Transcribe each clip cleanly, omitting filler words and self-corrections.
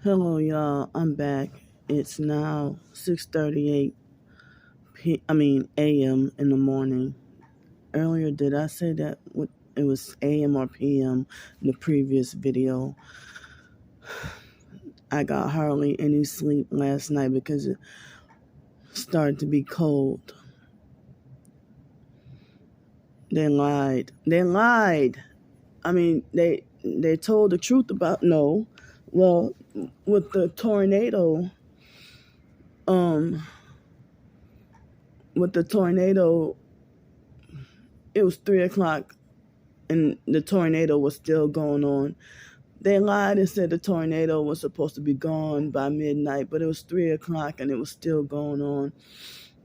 Hello, y'all. I'm back. It's now 6:38 a.m. in the morning. Earlier, did I say that it was a.m. or p.m. in the previous video? I got hardly any sleep last night because it started to be cold. They lied. They told the truth about no. Well, with the tornado, um, it was 3 o'clock and the tornado was still going on. They lied and said the tornado was supposed to be gone by midnight, but it was 3 o'clock and it was still going on.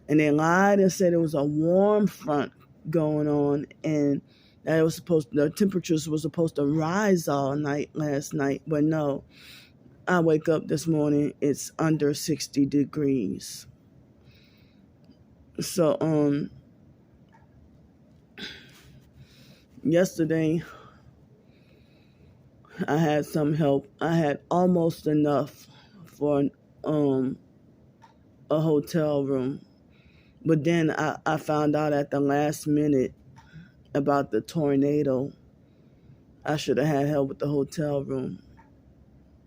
And they lied and said it was a warm front going on and that the temperatures were supposed to rise all night last night. But no, I wake up this morning, it's under 60 degrees. So, yesterday I had some help. I had almost enough for a hotel room. But then I found out at the last minute about the tornado. I should have had help with the hotel room.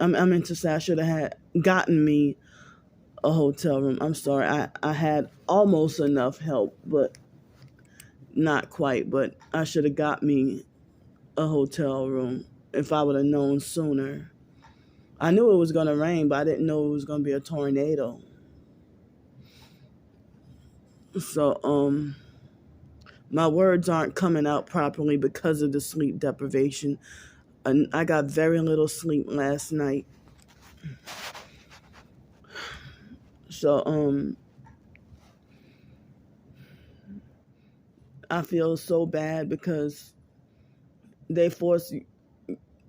I meant to say I should have had gotten me a hotel room. I'm sorry. I had almost enough help, but not quite. But I should have got me a hotel room if I would have known sooner. I knew it was going to rain, but I didn't know it was going to be a tornado. So, my words aren't coming out properly because of the sleep deprivation. And I got very little sleep last night. So, I feel so bad because they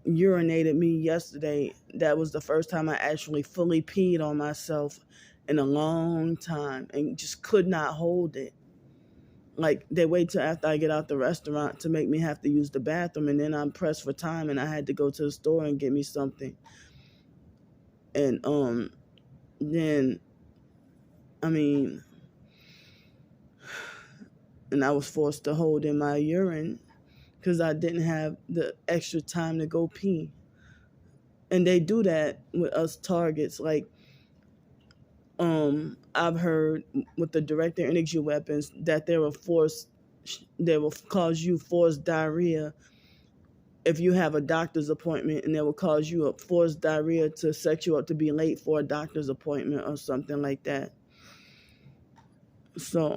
urinated me yesterday. That was the first time I actually fully peed on myself in a long time and just could not hold it. Like, they wait till after I get out the restaurant to make me have to use the bathroom, and then I'm pressed for time and I had to go to the store and get me something. And then and I was forced to hold in my urine because I didn't have the extra time to go pee. And they do that with us targets. Like, I've heard with the direct energy weapons that they will cause you forced diarrhea if you have a doctor's appointment, and they will cause you a forced diarrhea to set you up to be late for a doctor's appointment or something like that. So,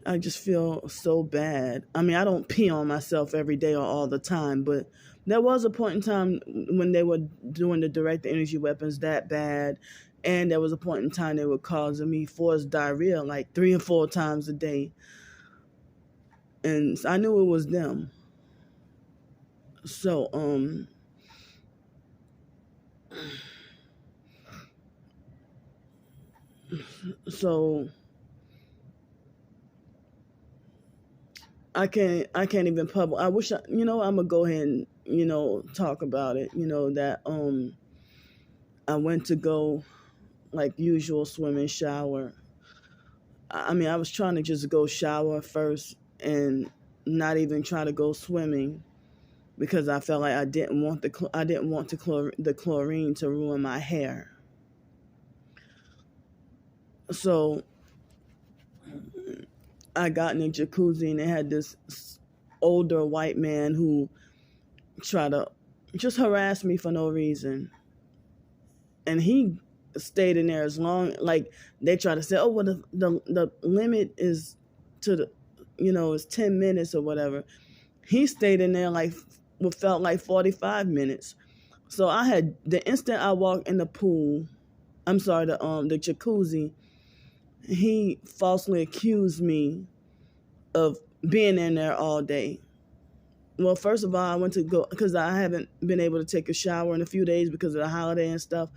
I just feel so bad. I don't pee on myself every day or all the time, but there was a point in time when they were doing the direct energy weapons that bad, and there was a point in time they were causing me forced diarrhea like 3 or 4 times a day. And I knew it was them. So, I can't even publish. I wish I'm gonna go ahead and talk about it. That I went to go like usual swim and shower. I was trying to just go shower first and not even try to go swimming because I felt like I didn't want the chlorine to ruin my hair. So I got in a jacuzzi and they had this older white man who tried to just harass me for no reason. And he stayed in there as long, like they try to say, oh, well, the limit is to is 10 minutes or whatever. He stayed in there like what felt like 45 minutes. So the instant I walked in the pool, the jacuzzi, he falsely accused me of being in there all day. Well, first of all, I went to go because I haven't been able to take a shower in a few days because of the holiday and stuff.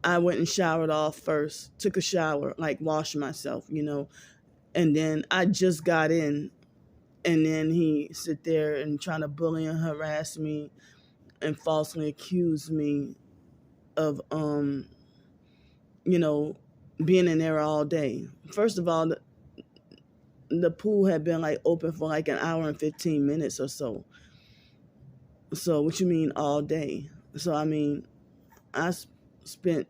I went and showered off first, took a shower, like washed myself, and then I just got in, and then he sit there and trying to bully and harass me. and falsely accused me of, being in there all day. First of all, the pool had been like open for like an hour and 15 minutes or so. So what you mean all day? So I mean, I spent,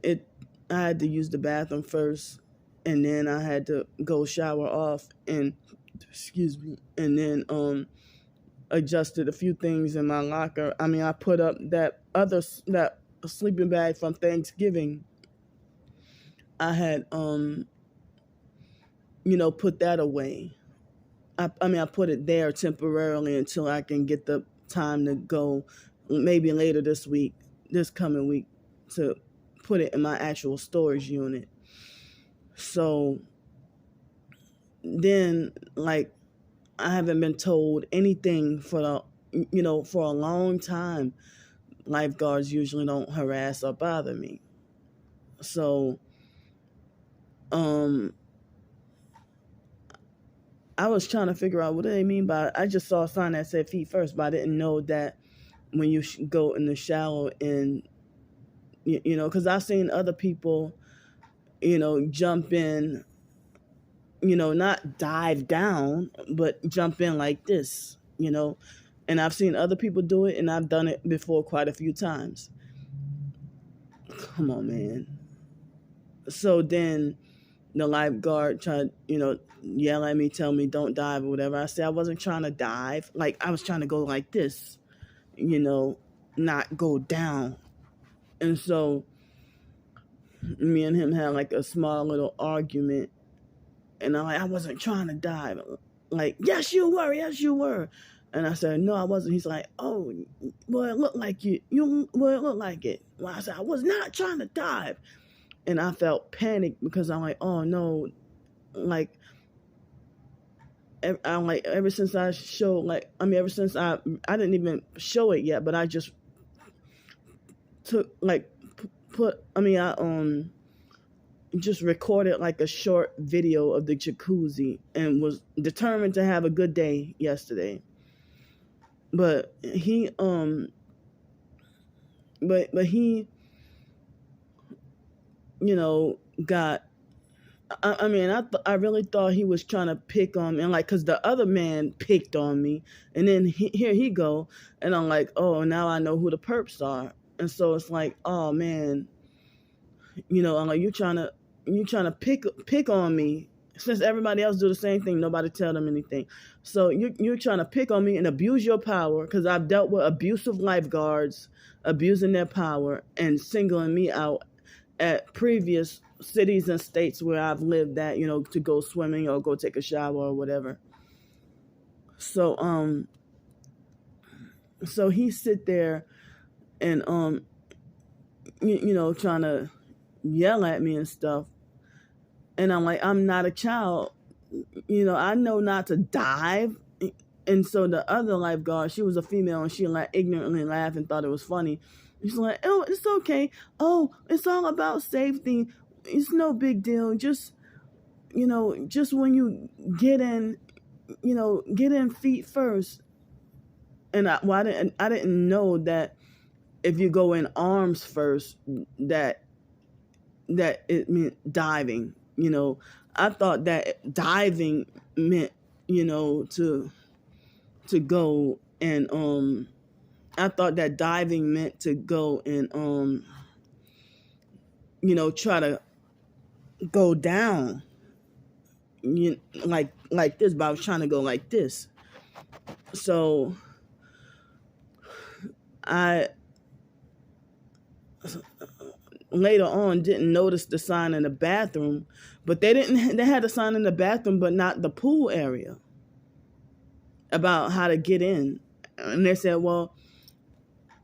it. I had to use the bathroom first, and then I had to go shower off, and and then adjusted a few things in my locker. I mean, I put up that sleeping bag from Thanksgiving. I had put that away. I put it there temporarily until I can get the time to go, maybe later this coming week, to put it in my actual storage unit. So then, like, I haven't been told anything for a long time. Lifeguards usually don't harass or bother me. So, I was trying to figure out what do they mean by, I just saw a sign that said feet first, but I didn't know that when you go in the shower and, because I've seen other people, jump in, not dive down, but jump in like this, and I've seen other people do it, and I've done it before quite a few times. Come on, man. So then the lifeguard tried, yell at me, tell me don't dive or whatever. I said I wasn't trying to dive. Like, I was trying to go like this, not go down. And so me and him had like a small little argument. And I wasn't trying to dive. Like, yes, you were. And I said, no, I wasn't. He's like, oh, well, it looked like it looked like it. Well, I said, I was not trying to dive. And I felt panicked because I'm like, oh, no. Like, ever since I showed, ever since I didn't even show it yet, but I just took, just recorded like a short video of the jacuzzi and was determined to have a good day yesterday. But he got, I really thought he was trying to pick on me, and because the other man picked on me, and then here he go, and I'm like, oh, now I know who the perps are. And so it's like, oh man, I'm like, you trying to pick on me, since everybody else do the same thing, nobody tell them anything. So you're trying to pick on me and abuse your power, because I've dealt with abusive lifeguards abusing their power and singling me out at previous cities and states where I've lived at, to go swimming or go take a shower or whatever. So so he sit there and trying to yell at me and stuff. And I'm like, I'm not a child. I know not to dive. And so the other lifeguard, she was a female, and she ignorantly laughed and thought it was funny. She's like, oh, it's okay. Oh, it's all about safety. It's no big deal. Just when you get in, get in feet first. And I didn't know that if you go in arms first, that it meant diving. I thought that diving meant, to go and I thought that diving meant to go and try to go down, like this, but I was trying to go like this. So I later on didn't notice the sign in the bathroom, but they had a sign in the bathroom, but not the pool area, about how to get in. And they said, well,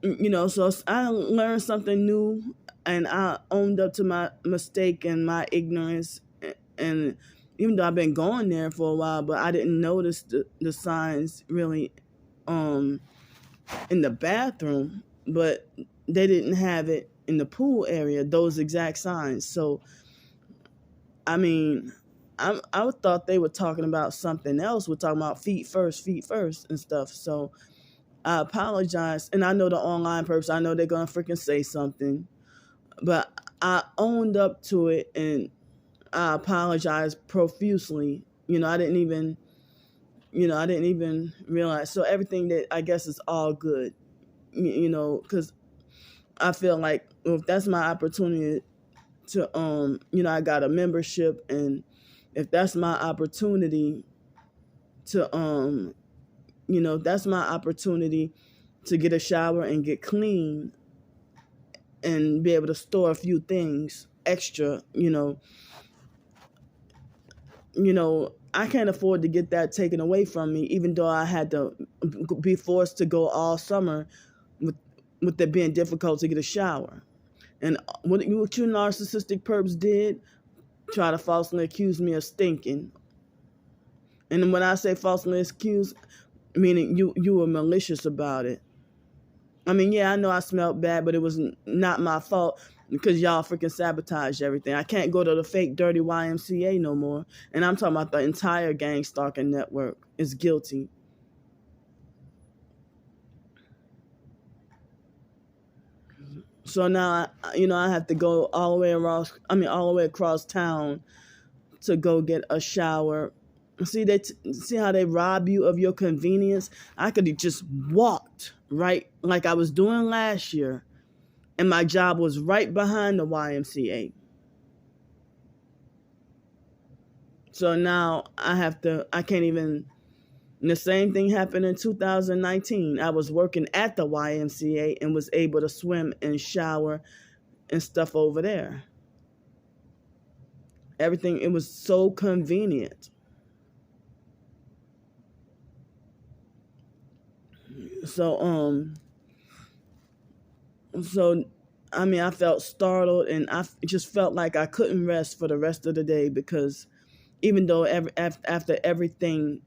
so I learned something new, and I owned up to my mistake and my ignorance. And even though I've been going there for a while, but I didn't notice the signs really in the bathroom, but they didn't have it in the pool area, those exact signs. So, I mean, I thought they were talking about something else. We're talking about feet first and stuff. So I apologize, and I know the online person. I know they're gonna freaking say something, but I owned up to it, and I apologized profusely. I didn't even realize. So everything that I guess is all good, because I feel like if that's my opportunity to, I got a membership, and if that's my opportunity to, that's my opportunity to get a shower and get clean and be able to store a few things extra, I can't afford to get that taken away from me, even though I had to be forced to go all summer with it being difficult to get a shower. And what you narcissistic perps did, try to falsely accuse me of stinking. And when I say falsely accuse, meaning you were malicious about it. I mean, yeah, I know I smelled bad, but it was not my fault because y'all freaking sabotaged everything. I can't go to the fake dirty YMCA no more. And I'm talking about the entire gang stalking network is guilty. So now, I have to go all the way across town to go get a shower. See how they rob you of your convenience? I could have just walked, right, like I was doing last year, and my job was right behind the YMCA. So now I can't even. And the same thing happened in 2019. I was working at the YMCA and was able to swim and shower and stuff over there. Everything, it was so convenient. So I felt startled, and I just felt like I couldn't rest for the rest of the day, because even though after everything,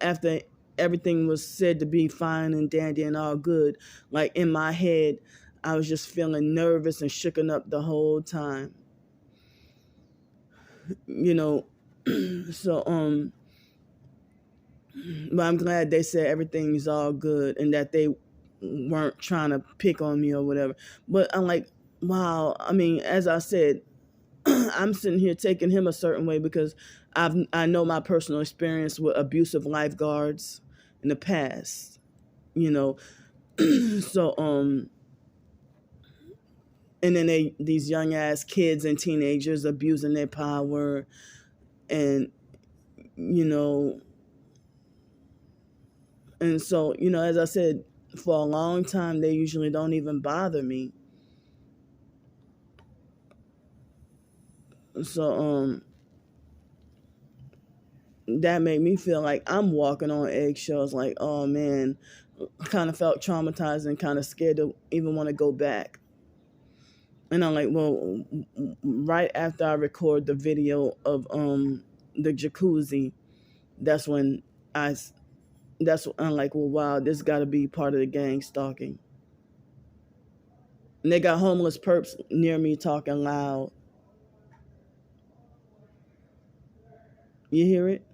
after everything was said to be fine and dandy and all good, like in my head, I was just feeling nervous and shooken up the whole time. So but I'm glad they said everything's all good and that they weren't trying to pick on me or whatever. But I'm like, wow. I mean, as I said, I'm sitting here taking him a certain way because I know my personal experience with abusive lifeguards in the past, So and then these young ass kids and teenagers abusing their power, and and so as I said, for a long time they usually don't even bother me. So that made me feel like I'm walking on eggshells, like, oh man, kind of felt traumatized and kind of scared to even want to go back. And I'm like, well, right after I record the video of the jacuzzi, that's when I'm like, well, wow, this got to be part of the gang stalking. And they got homeless perps near me talking loud. You hear it?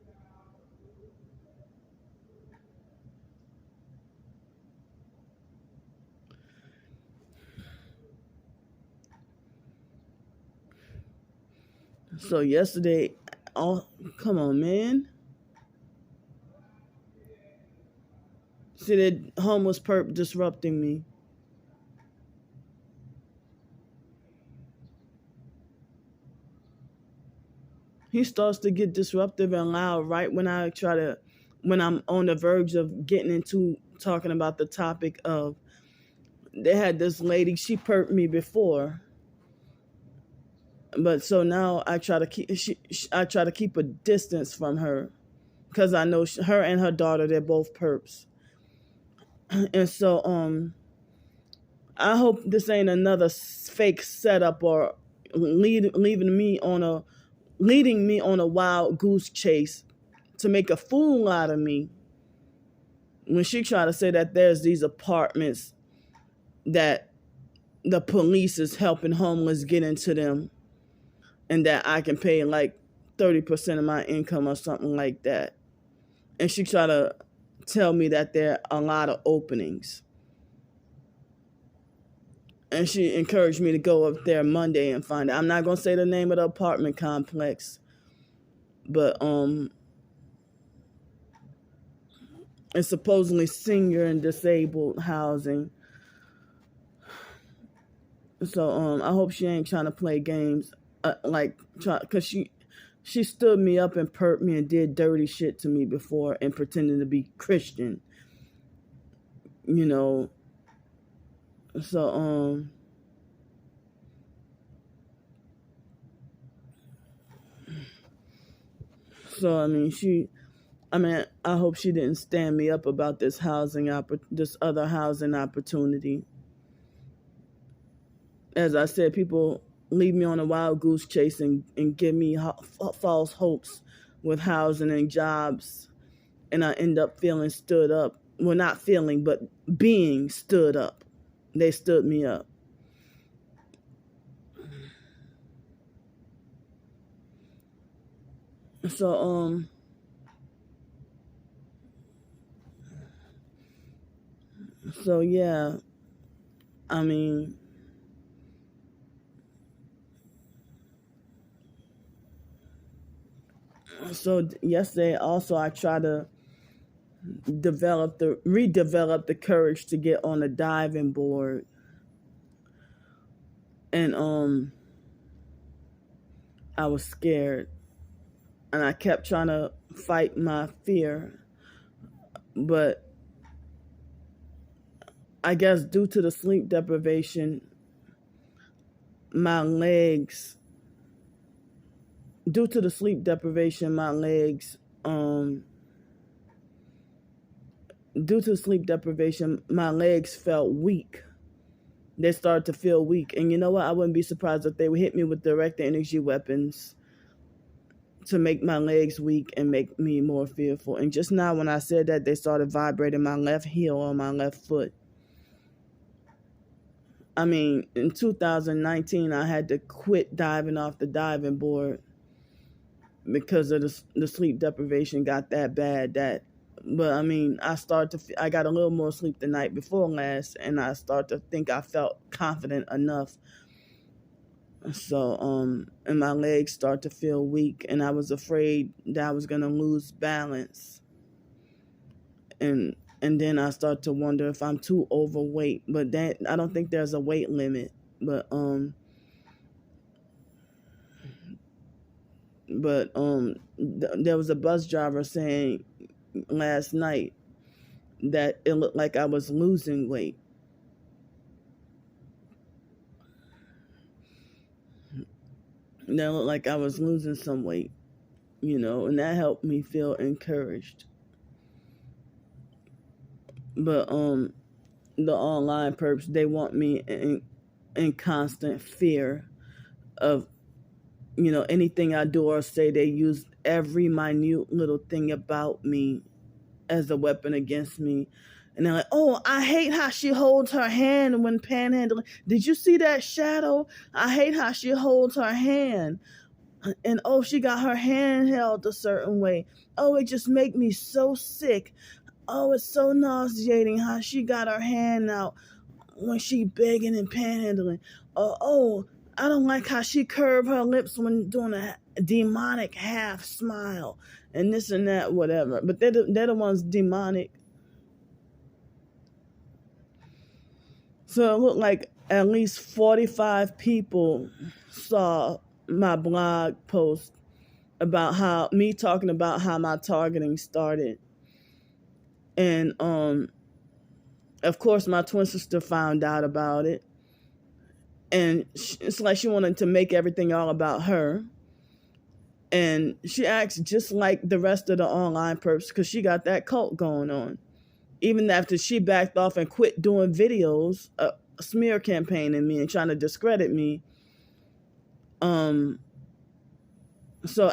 So yesterday, oh, come on, man. See that homeless perp disrupting me. He starts to get disruptive and loud right when I'm on the verge of getting into talking about the topic of, they had this lady, she perped me before. But so now I try to keep a distance from her, because I know her and her daughter, they're both perps. And so I hope this ain't another fake setup or leading me on a wild goose chase to make a fool out of me, when she tried to say that there's these apartments that the police is helping homeless get into them. and that I can pay like 30% of my income or something like that. And she tried to tell me that there are a lot of openings. And she encouraged me to go up there Monday and find out. I'm not going to say the name of the apartment complex, but it's supposedly senior and disabled housing. So I hope she ain't trying to play games, because she stood me up and perked me and did dirty shit to me before and pretending to be Christian, you know. So I hope she didn't stand me up about this other housing opportunity. As I said, people leave me on a wild goose chase and give me false hopes with housing and jobs, and I end up feeling stood up. Well, not feeling, but being stood up. They stood me up. So yeah, I mean, so yesterday also I tried to redevelop the courage to get on a diving board, and I was scared, and I kept trying to fight my fear, but I guess due to the sleep deprivation, my legs felt weak. They started to feel weak. And you know what? I wouldn't be surprised if they would hit me with direct energy weapons to make my legs weak and make me more fearful. And just now when I said that, they started vibrating my left heel on my left foot. I mean, in 2019, I had to quit diving off the diving board because of the sleep deprivation got that bad. But I mean, I got a little more sleep the night before last, and I started to think I felt confident enough. So, and my legs start to feel weak, and I was afraid that I was going to lose balance. And then I start to wonder if I'm too overweight, but I don't think there's a weight limit. But there was a bus driver saying last night that it looked like I was losing weight. That looked like I was losing some weight, and that helped me feel encouraged. But the online perps, they want me in constant fear of, anything I do or say. They use every minute little thing about me as a weapon against me. And they're like, oh, I hate how she holds her hand when panhandling. Did you see that shadow? I hate how she holds her hand. And oh, she got her hand held a certain way. Oh, it just make me so sick. Oh, it's so nauseating how she got her hand out when she begging and panhandling. Oh, I don't like how she curved her lips when doing a demonic half smile and this and that, whatever. But they're the ones demonic. So it looked like at least 45 people saw my blog post about talking about how my targeting started. And of course my twin sister found out about it, and it's like she wanted to make everything all about her. And she acts just like the rest of the online perps because she got that cult going on. Even after she backed off and quit doing videos, smear campaigning me and trying to discredit me. So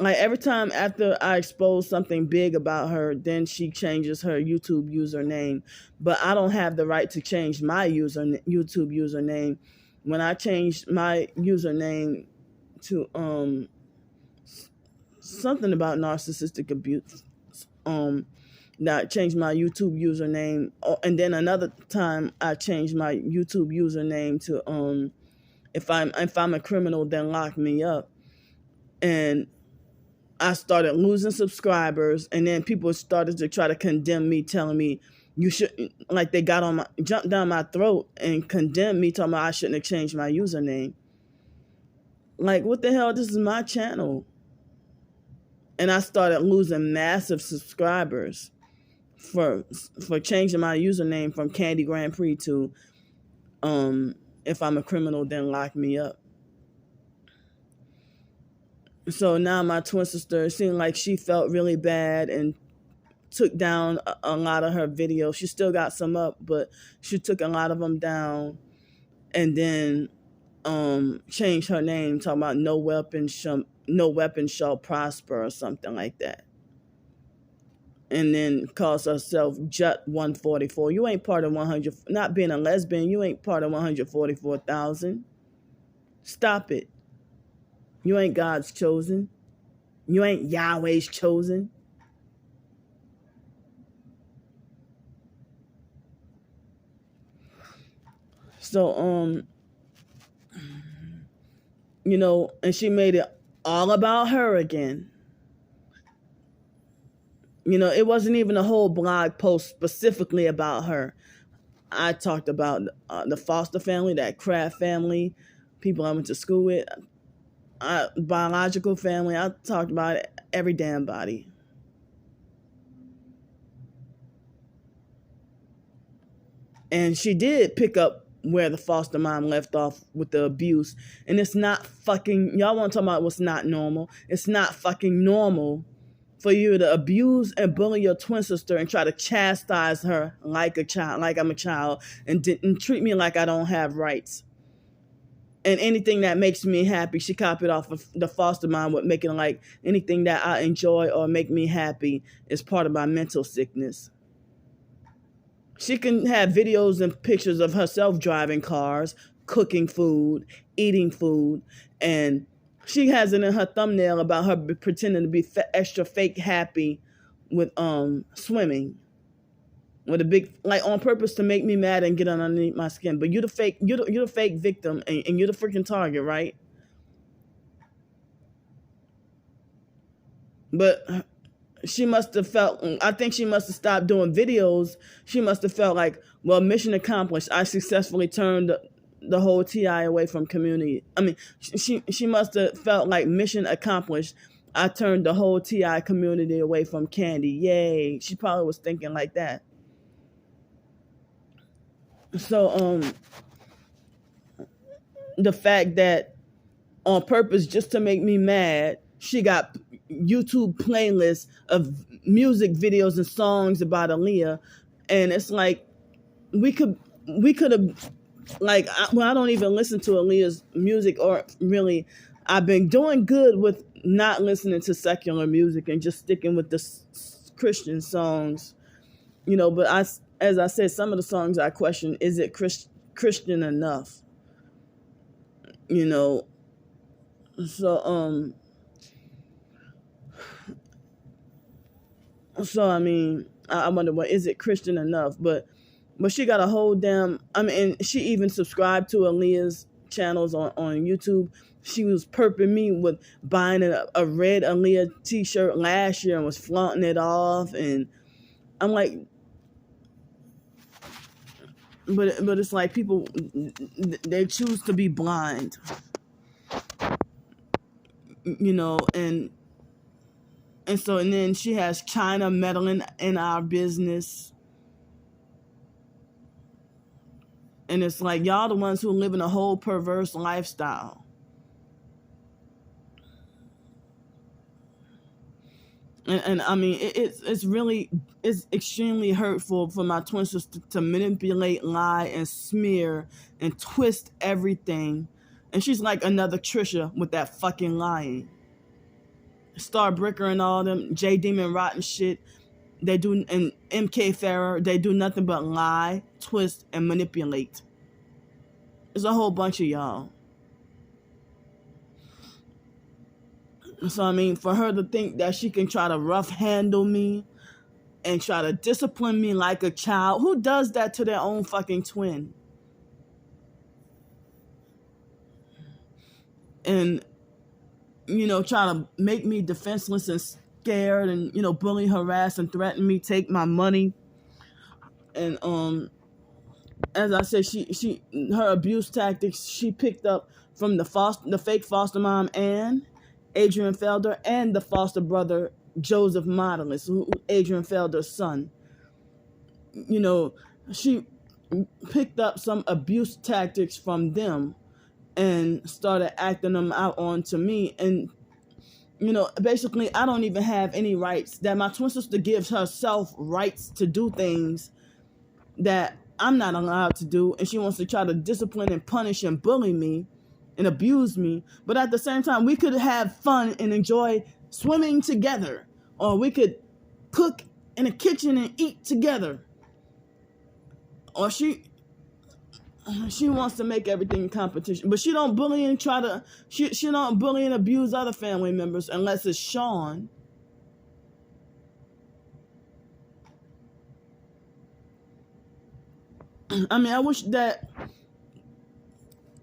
every time after I expose something big about her, then she changes her YouTube username. But I don't have the right to change my YouTube username when I changed my username to something about narcissistic abuse, that I changed my YouTube username, and then another time I changed my YouTube username to if I'm a criminal, then lock me up. And I started losing subscribers, and then people started to try to condemn me, telling me you should, like they jumped down my throat and condemned me, talking about I shouldn't have changed my username. Like, what the hell? This is my channel. And I started losing massive subscribers for changing my username from Candy Grandpre to if I'm a criminal, then lock me up. So now my twin sister, it seemed like she felt really bad and took down a lot of her videos. She still got some up, but she took a lot of them down, and then changed her name, talking about no weapon shall prosper or something like that. And then calls herself Jut 144. You ain't part of 100. Not being a lesbian, you ain't part of 144,000. Stop it. You ain't God's chosen. You ain't Yahweh's chosen. So, and she made it all about her again. It wasn't even a whole blog post specifically about her. I talked about the foster family, that Kraft family, people I went to school with, biological family. I talked about every damn body. And she did pick up where the foster mom left off with the abuse. And it's not fucking, y'all want to talk about what's not normal. It's not fucking normal for you to abuse and bully your twin sister and try to chastise her like a child, like I'm a child, and treat me like I don't have rights. And anything that makes me happy, she copied off of the foster mom with making like anything that I enjoy or make me happy is part of my mental sickness. She can have videos and pictures of herself driving cars, cooking food, eating food, and she has it in her thumbnail about her pretending to be extra fake happy with swimming. With a big, like, on purpose to make me mad and get underneath my skin. But you're the fake victim, and you're the freaking target, right? But she must have felt, I think she must have stopped doing videos. She must have felt like, well, mission accomplished. I successfully turned the whole TI away from community. I mean, she must have felt like mission accomplished. I turned the whole TI community away from Candy. Yay. She probably was thinking like that. So, the fact that on purpose, just to make me mad, she got YouTube playlists of music videos and songs about Aaliyah. And it's like, we could have, like, I don't even listen to Aaliyah's music, or really, I've been doing good with not listening to secular music and just sticking with the Christian songs, but as I said, some of the songs I question, is it Christian enough? So I mean, I wonder, what is it Christian enough? But she got a whole damn, and she even subscribed to Aaliyah's channels on YouTube. She was perping me with buying a red Aaliyah t-shirt last year and was flaunting it off, and I'm like, but it's like people, they choose to be blind, and then she has China meddling in our business. And it's like, y'all the ones who live in a whole perverse lifestyle. And I mean, it's extremely hurtful for my twin sister to manipulate, lie, and smear and twist everything. And she's like another Trisha with that fucking lying. Star Bricker and all them, J Demon Rotten shit, they do, and MK Farrer, they do nothing but lie, twist, and manipulate. It's a whole bunch of y'all. So, I mean, for her to think that she can try to rough handle me and try to discipline me like a child, who does that to their own fucking twin? And, try to make me defenseless and scared and, bully, harass, and threaten me, take my money. And, as I said, her abuse tactics, she picked up from the fake foster mom, Ann, Adrian Felder, and the foster brother, Joseph Modelis, Adrian Felder's son. She picked up some abuse tactics from them and started acting them out onto me. And, basically, I don't even have any rights. That my twin sister gives herself rights to do things that I'm not allowed to do. And she wants to try to discipline and punish and bully me and abuse me. But at the same time, we could have fun and enjoy swimming together. Or we could cook in a kitchen and eat together. Or she wants to make everything competition. But she don't bully and she don't bully and abuse other family members unless it's Sean. I mean, I wish that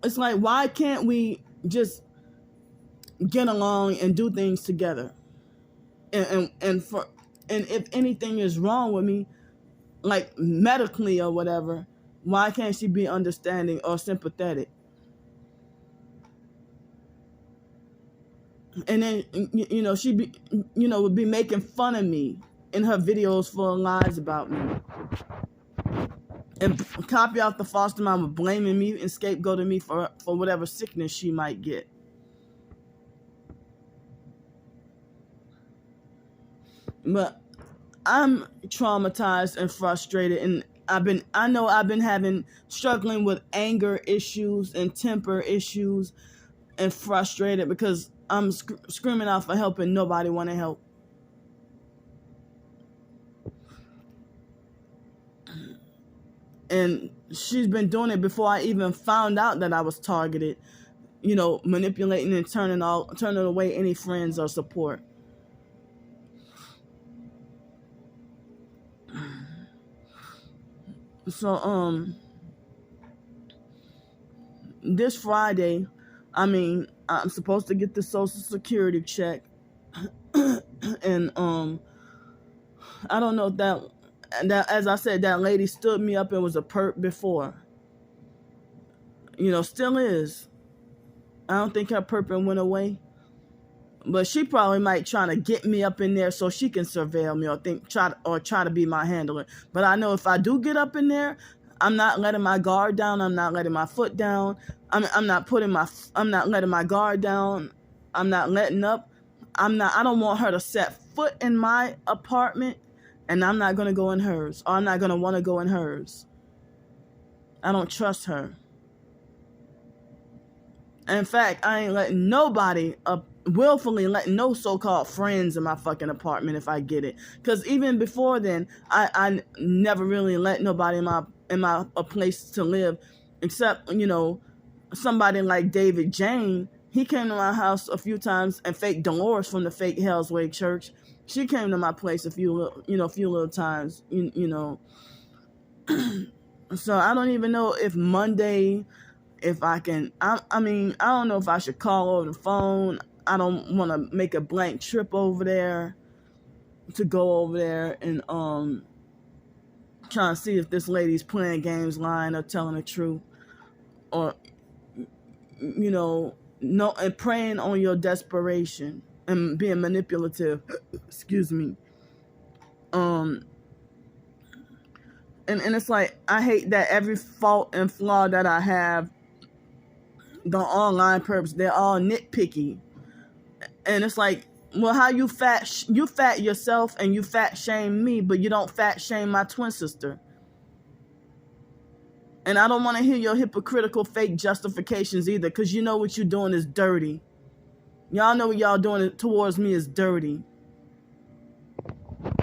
it's like, why can't we just get along and do things together? And if anything is wrong with me, like medically or whatever, why can't she be understanding or sympathetic? And then, she be, would be making fun of me in her videos full of lies about me. And copy out the foster mom with blaming me and scapegoating me for whatever sickness she might get. But I'm traumatized and frustrated, and I've been struggling with anger issues and temper issues and frustrated because I'm screaming out for help and nobody want to help. And she's been doing it before I even found out that I was targeted, manipulating and turning away any friends or support. So, this Friday, I'm supposed to get the Social Security check. And, I don't know if that, as I said, that lady stood me up and was a perp before. Still is. I don't think her perping went away. But she probably might try to get me up in there so she can surveil me or try to be my handler. But I know if I do get up in there, I'm not letting my guard down. I'm not letting my foot down. I'm not letting my guard down. I'm not letting up. I don't want her to set foot in my apartment. And I'm not going to go in hers. Or I'm not going to want to go in hers. I don't trust her. In fact, I ain't letting nobody willfully letting no so-called friends in my fucking apartment if I get it. Because even before then, I never really let nobody in a place to live. Except, somebody like David Jane. He came to my house a few times, and fake Dolores from the fake Hell's Way Church. She came to my place a few little times, So I don't even know if Monday, if I can, I don't know if I should call over the phone. I don't want to make a blank trip over there to go over there and try to see if this lady's playing games, lying, or telling the truth. Or, and preying on your desperation. And being manipulative, excuse me. And it's like, I hate that every fault and flaw that I have, the online perps, they're all nitpicky. And it's like, well, how you fat yourself and you fat shame me, but you don't fat shame my twin sister. And I don't want to hear your hypocritical fake justifications either, because what you're doing is dirty. Y'all know what y'all doing towards me is dirty.